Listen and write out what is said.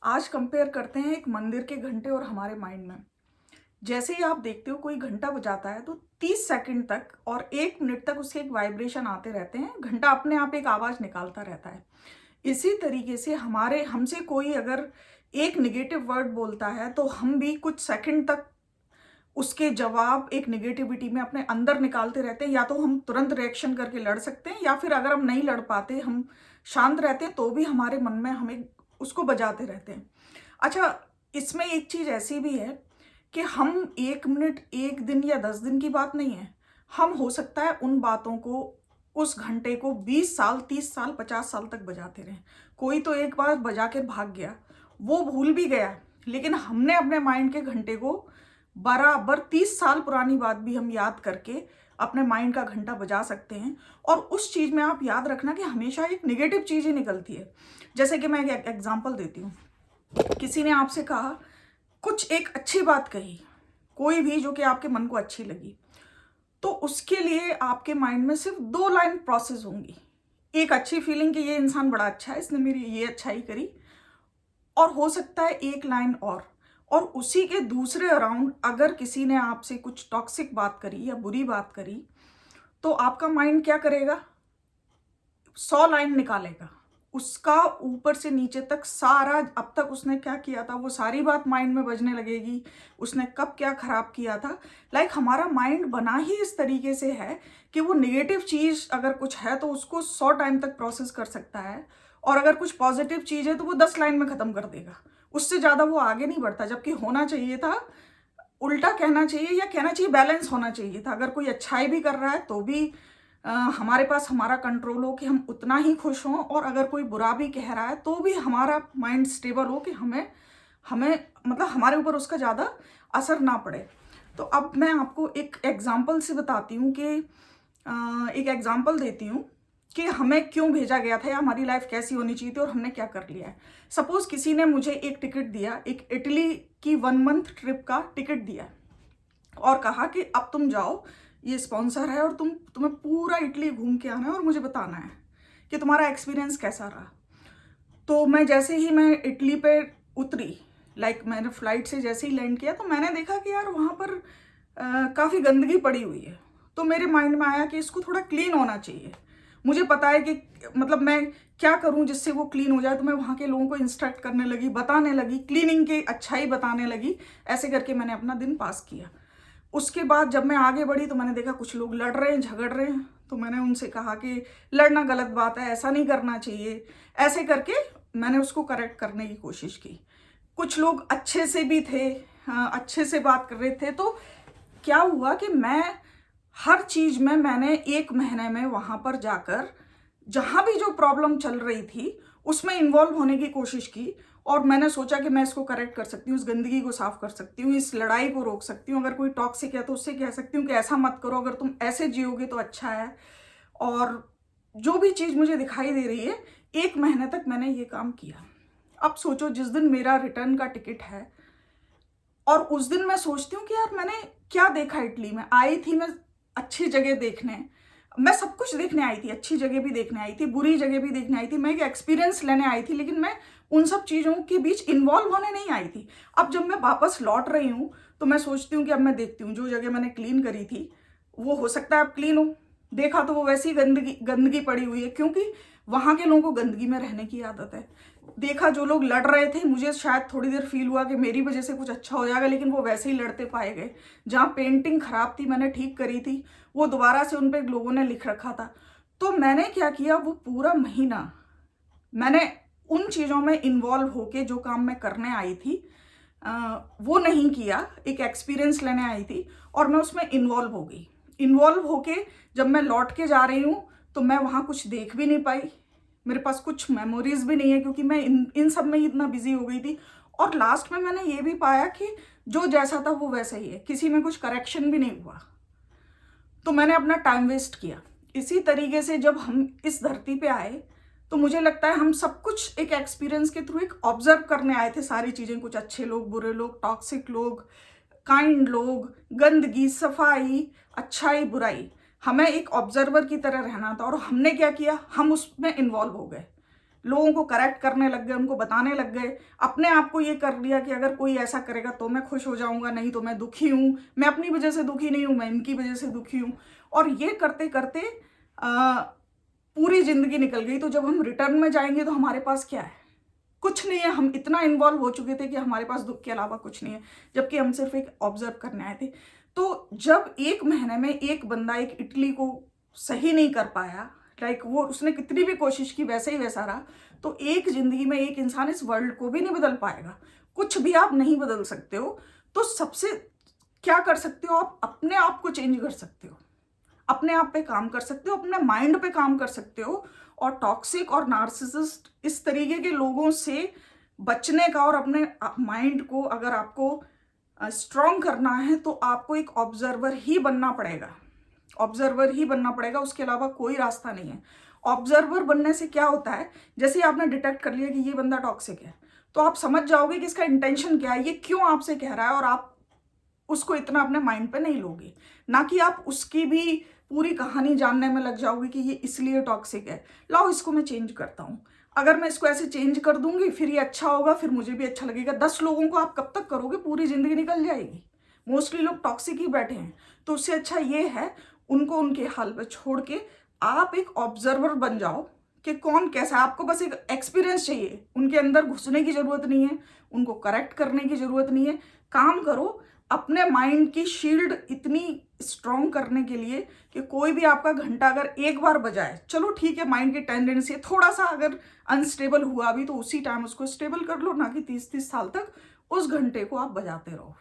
आज कंपेयर करते हैं एक मंदिर के घंटे और हमारे माइंड में। जैसे ही आप देखते हो कोई घंटा बजाता है तो 30 सेकंड तक और 1 मिनट तक उसके एक वाइब्रेशन आते रहते हैं। घंटा अपने आप एक आवाज़ निकालता रहता है। इसी तरीके से हमारे हमसे कोई अगर एक नेगेटिव वर्ड बोलता है तो हम भी कुछ सेकंड तक उसके जवाब एक नेगेटिविटी में अपने अंदर निकालते रहते हैं। या तो हम तुरंत रिएक्शन करके लड़ सकते हैं या फिर अगर हम नहीं लड़ पाते, हम शांत रहते हैं तो भी हमारे मन में हमें उसको बजाते रहते हैं। अच्छा, इसमें एक चीज़ ऐसी भी है कि हम 1 मिनट, 1 दिन या 10 दिन की बात नहीं है। हम हो सकता है उन बातों को, उस घंटे को 20 साल, 30 साल, 50 साल तक बजाते रहें। कोई तो एक बार बजा के भाग गया, वो भूल भी गया, लेकिन हमने अपने माइंड के घंटे को बराबर 30 साल पुरानी बात भी हम याद करके अपने माइंड का घंटा बजा सकते हैं। और उस चीज़ में आप याद रखना कि हमेशा एक नेगेटिव चीज़ ही निकलती है। जैसे कि मैं एक एग्जांपल देती हूँ। किसी ने आपसे कहा, कुछ एक अच्छी बात कही, कोई भी जो कि आपके मन को अच्छी लगी, तो उसके लिए आपके माइंड में सिर्फ 2 लाइन प्रोसेस होंगी। एक अच्छी फीलिंग कि ये इंसान बड़ा अच्छा है, इसने मेरी ये अच्छाई करी, और हो सकता है 1 लाइन और उसी के दूसरे अराउंड अगर किसी ने आपसे कुछ टॉक्सिक बात करी या बुरी बात करी, तो आपका माइंड क्या करेगा? 100 लाइन निकालेगा। उसका ऊपर से नीचे तक सारा, अब तक उसने क्या किया था, वो सारी बात माइंड में बजने लगेगी। उसने कब क्या खराब किया था। हमारा माइंड बना ही इस तरीके से है कि वो नेगेटिव चीज़ अगर कुछ है तो उसको 100 टाइम तक प्रोसेस कर सकता है, और अगर कुछ पॉजिटिव चीज़ है तो वो 10 लाइन में ख़त्म कर देगा। उससे ज़्यादा वो आगे नहीं बढ़ता। जबकि होना चाहिए था, उल्टा कहना चाहिए, या कहना चाहिए बैलेंस होना चाहिए था। अगर कोई अच्छाई भी कर रहा है तो भी हमारे पास हमारा कंट्रोल हो कि हम उतना ही खुश हों, और अगर कोई बुरा भी कह रहा है तो भी हमारा माइंड स्टेबल हो कि हमें हमें मतलब हमारे ऊपर उसका ज़्यादा असर ना पड़े। तो अब मैं आपको एक एग्जांपल से बताती हूँ कि एक एग्जांपल देती हूँ कि हमें क्यों भेजा गया था या हमारी लाइफ कैसी होनी चाहिए थी और हमने क्या कर लिया है। सपोज किसी ने मुझे एक टिकट दिया, एक इटली की 1 मंथ ट्रिप का टिकट दिया, और कहा कि अब तुम जाओ, ये स्पॉन्सर है और तुम्हें पूरा इटली घूम के आना है और मुझे बताना है कि तुम्हारा एक्सपीरियंस कैसा रहा। तो मैं इटली पे उतरी, मैंने फ्लाइट से जैसे ही लैंड किया तो मैंने देखा कि यार वहाँ पर काफ़ी गंदगी पड़ी हुई है। तो मेरे माइंड में आया कि इसको थोड़ा क्लीन होना चाहिए। मुझे पता है कि मतलब मैं क्या करूं जिससे वो क्लीन हो जाए। तो मैं वहाँ के लोगों को इंस्ट्रक्ट करने लगी, बताने लगी, क्लीनिंग की अच्छाई बताने लगी। ऐसे करके मैंने अपना दिन पास किया। उसके बाद जब मैं आगे बढ़ी तो मैंने देखा कुछ लोग लड़ रहे हैं, झगड़ रहे हैं। तो मैंने उनसे कहा कि लड़ना गलत बात है, ऐसा नहीं करना चाहिए। ऐसे करके मैंने उसको करेक्ट करने की कोशिश की। कुछ लोग अच्छे से भी थे, हाँ, अच्छे से बात कर रहे थे। तो क्या हुआ कि मैं हर चीज़ में मैंने 1 महीने में वहाँ पर जाकर जहाँ भी जो प्रॉब्लम चल रही थी उसमें इन्वॉल्व होने की कोशिश की। और मैंने सोचा कि मैं इसको करेक्ट कर सकती हूँ, इस गंदगी को साफ कर सकती हूँ, इस लड़ाई को रोक सकती हूँ। अगर कोई टॉक्सिक है तो उससे कह सकती हूँ कि ऐसा मत करो, अगर तुम ऐसे जियोगे तो अच्छा है। और जो भी चीज़ मुझे दिखाई दे रही है, 1 महीने तक मैंने ये काम किया। अब सोचो, जिस दिन मेरा रिटर्न का टिकट है और उस दिन मैं सोचती हूँ कि यार मैंने क्या देखा। इटली में आई थी मैं अच्छी जगह देखने, मैं सब कुछ देखने आई थी, अच्छी जगह भी देखने आई थी, बुरी जगह भी देखने आई थी, मैं एक एक्सपीरियंस लेने आई थी, लेकिन मैं उन सब चीज़ों के बीच इन्वॉल्व होने नहीं आई थी। अब जब मैं वापस लौट रही हूँ तो मैं सोचती हूँ कि अब मैं देखती हूँ जो जगह मैंने क्लीन करी थी वो हो सकता है अब क्लीन हो। देखा तो वो वैसी गंदगी गंदगी पड़ी हुई है, क्योंकि वहाँ के लोगों को गंदगी में रहने की आदत है। देखा जो लोग लड़ रहे थे, मुझे शायद थोड़ी देर फील हुआ कि मेरी वजह से कुछ अच्छा हो जाएगा, लेकिन वो वैसे ही लड़ते पाए गए। जहाँ पेंटिंग खराब थी, मैंने ठीक करी थी, वो दोबारा से उन पे लोगों ने लिख रखा था। तो मैंने क्या किया, वो पूरा महीना मैंने उन चीज़ों में इन्वॉल्व होके जो काम मैं करने आई थी वो नहीं किया। एक एक्सपीरियंस लेने आई थी और मैं उसमें इन्वॉल्व हो गई। इन्वॉल्व होके जब मैं लौट के जा रही हूँ तो मैं वहाँ कुछ देख भी नहीं पाई, मेरे पास कुछ मेमोरीज भी नहीं है, क्योंकि मैं इन सब में ही इतना बिजी हो गई थी। और लास्ट में मैंने ये भी पाया कि जो जैसा था वो वैसा ही है, किसी में कुछ करेक्शन भी नहीं हुआ। तो मैंने अपना टाइम वेस्ट किया। इसी तरीके से जब हम इस धरती पे आए तो मुझे लगता है हम सब कुछ एक एक्सपीरियंस के थ्रू एक ऑब्जर्व करने आए थे सारी चीज़ें। कुछ अच्छे लोग, बुरे लोग, टॉक्सिक लोग, काइंड लोग, गंदगी, सफाई, अच्छाई, बुराई। हमें एक ऑब्जर्वर की तरह रहना था और हमने क्या किया, हम उसमें इन्वॉल्व हो गए। लोगों को करेक्ट करने लग गए, उनको बताने लग गए, अपने आप को ये कर लिया कि अगर कोई ऐसा करेगा तो मैं खुश हो जाऊंगा, नहीं तो मैं दुखी हूँ, मैं अपनी वजह से दुखी नहीं हूँ, मैं इनकी वजह से दुखी हूँ। और ये करते करते पूरी जिंदगी निकल गई। तो जब हम रिटर्न में जाएंगे तो हमारे पास क्या है? कुछ नहीं है। हम इतना इन्वॉल्व हो चुके थे कि हमारे पास दुख के अलावा कुछ नहीं है, जबकि हम सिर्फ एक ऑब्जर्व करने आए थे। तो जब 1 महीने में एक बंदा एक इटली को सही नहीं कर पाया, लाइक वो उसने कितनी भी कोशिश की वैसे ही वैसा रहा, तो एक जिंदगी में एक इंसान इस वर्ल्ड को भी नहीं बदल पाएगा। कुछ भी आप नहीं बदल सकते हो। तो सबसे क्या कर सकते हो? आप अपने आप को चेंज कर सकते हो, अपने आप पे काम कर सकते हो, अपने माइंड पे काम कर सकते हो। और टॉक्सिक और नार्सिसिस्ट इस तरीके के लोगों से बचने का और अपने माइंड को अगर आपको स्ट्रॉन्ग करना है तो आपको एक ऑब्जर्वर ही बनना पड़ेगा, ऑब्जर्वर ही बनना पड़ेगा। उसके अलावा कोई रास्ता नहीं है। ऑब्जर्वर बनने से क्या होता है, जैसे ही आपने डिटेक्ट कर लिया कि ये बंदा टॉक्सिक है, तो आप समझ जाओगे कि इसका इंटेंशन क्या है, ये क्यों आपसे कह रहा है, और आप उसको इतना अपने माइंड पे नहीं लोगे। ना कि आप उसकी भी पूरी कहानी जानने में लग जाओगे कि ये इसलिए टॉक्सिक है, लाओ इसको मैं चेंज करता हूँ। अगर मैं इसको ऐसे चेंज कर दूंगी फिर ये अच्छा होगा, फिर मुझे भी अच्छा लगेगा। 10 लोगों को आप कब तक करोगे? पूरी जिंदगी निकल जाएगी। मोस्टली लोग टॉक्सिक ही बैठे हैं। तो उससे अच्छा ये है उनको उनके हाल पे छोड़ के आप एक ऑब्जर्वर बन जाओ कि कौन कैसा है। आपको बस एक एक्सपीरियंस चाहिए, उनके अंदर घुसने की जरूरत नहीं है, उनको करेक्ट करने की जरूरत नहीं है। काम करो अपने माइंड की शील्ड इतनी स्ट्रॉन्ग करने के लिए कि कोई भी आपका घंटा अगर एक बार बजाए, चलो ठीक है, माइंड की टेंडेंसी थोड़ा सा अगर अनस्टेबल हुआ भी तो उसी टाइम उसको स्टेबल कर लो, ना कि 30-30 साल तक उस घंटे को आप बजाते रहो।